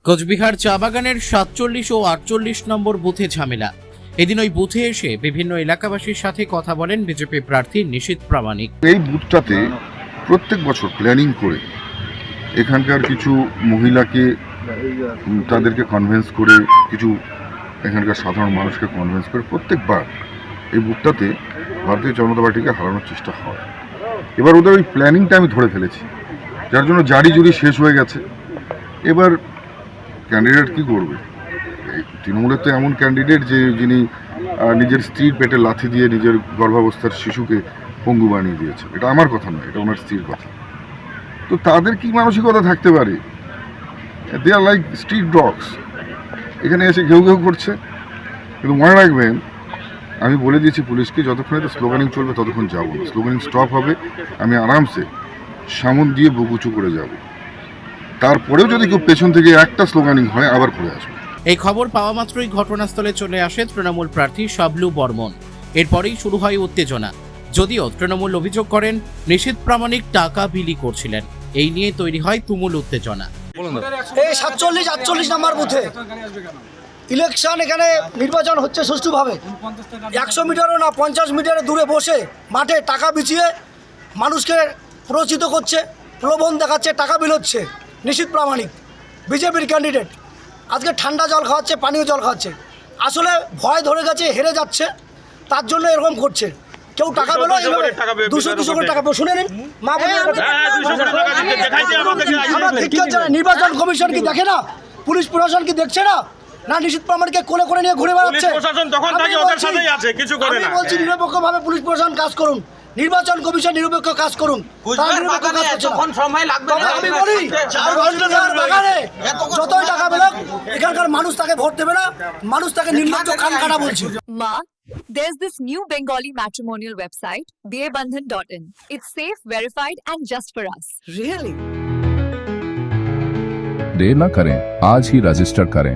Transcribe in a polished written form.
কোচবিহার চা বাগানের 47 ও 48 নম্বর বুথে ঝামেলা। এদিন ওই বুথে এসে বিভিন্ন এলাকাবাসীর সাথে কথা বলেন বিজেপি প্রার্থী নিশীথ প্রামাণিক। এই বুথটাতে প্রত্যেক বছর প্ল্যানিং করে এখানকার কিছু মহিলাকে তাদেরকে কনভিন্স করে, কিছু এখানকার সাধারণ মানুষকে কনভিন্স করে প্রত্যেকবার এই বুথটাতে ভারতীয় জনতা পার্টিকে হারানোর চেষ্টা হয়। এবার ওদের ওই প্ল্যানিংটা আমি ধরে ফেলেছি, যার জন্য জারি জুরি শেষ হয়ে গেছে। এবার ক্যান্ডিডেট কি করবে? তৃণমূলের তো এমন ক্যান্ডিডেট যে যিনি নিজের স্ত্রীর পেটে লাথি দিয়ে নিজের গর্ভাবস্থার শিশুকে পঙ্গু বানিয়ে দিয়েছে। এটা আমার কথা নয়, এটা ওনার স্ত্রীর কথা। তো তাদের কি মানসিকতা থাকতে পারে? দে আর লাইক স্ট্রিট ডগস, এখানে এসে ঘেউ ঘেউ করছে। কিন্তু মনে রাখবেন, আমি বলে দিয়েছি পুলিশকে, যতক্ষণ এটা স্লোগানিং চলবে ততক্ষণ যাবো না। স্লোগানিং স্টপ হবে, আমি আরামসে সামন দিয়ে বুক উঁচু করে যাব। তারপরেও যদি কেউ পেছন থেকে একটা স্লোগানিং হয়, আবার ঘুরে আসবে। এই খবর পাওয়া মাত্রই ঘটনাস্থলে চলে আসে তৃণমূল প্রার্থী শাবলু বর্মন। এরপরেই শুরু হয় উত্তেজনা। যদিও তৃণমূল অভিযোগ করেন নিশীথ প্রামাণিক টাকা বিলি করছিলেন। এই নিয়ে তৈরি হয় তুমুল উত্তেজনা। এই 47-48 নম্বর বুথে ইলেকশন, এখানে নির্বাচন হচ্ছে সুষ্ঠুভাবে। 100 মিটারও না, 50 মিটারে দূরে বসে মাঠে টাকা বিছিয়ে মানুষকে প্ররোচিত করছে, প্রলোভন দেখাচ্ছে, টাকা বিলোচ্ছে। নিশীথ প্রামাণিক বিজেপির ক্যান্ডিডেট আজকে ঠান্ডা জল খাওয়াচ্ছে, পানীয় জল খাওয়াচ্ছে। আসলে ভয় ধরে গেছে, হেরে যাচ্ছে, তার জন্য এরকম করছে। কেউ টাকা পেলো, 200 করে টাকা শুনে নিন। মা নির্বাচন কমিশন কি দেখে না? পুলিশ প্রশাসন কি দেখছে না? না নিশীথ প্রামাণিককে কোলে করে নিয়ে ঘুরে বেড়াচ্ছে। আমি বলছি নিরপেক্ষভাবে পুলিশ প্রশাসন কাজ করুন, নির্বাচন কমিশন নিরপেক্ষ কাজ করুন। আমি বলি বাগানে যতই টাকা পেল, এখানকার মানুষ তাকে ভোট দেবে না, মানুষ তাকে নির্লজ্জ কান কাটা বলছে। Ma, there's this new Bengali matrimonial website, BABandhan.in. It's safe, verified, and just for us. Really? देर न करें, आज ही रजिस्टर करें।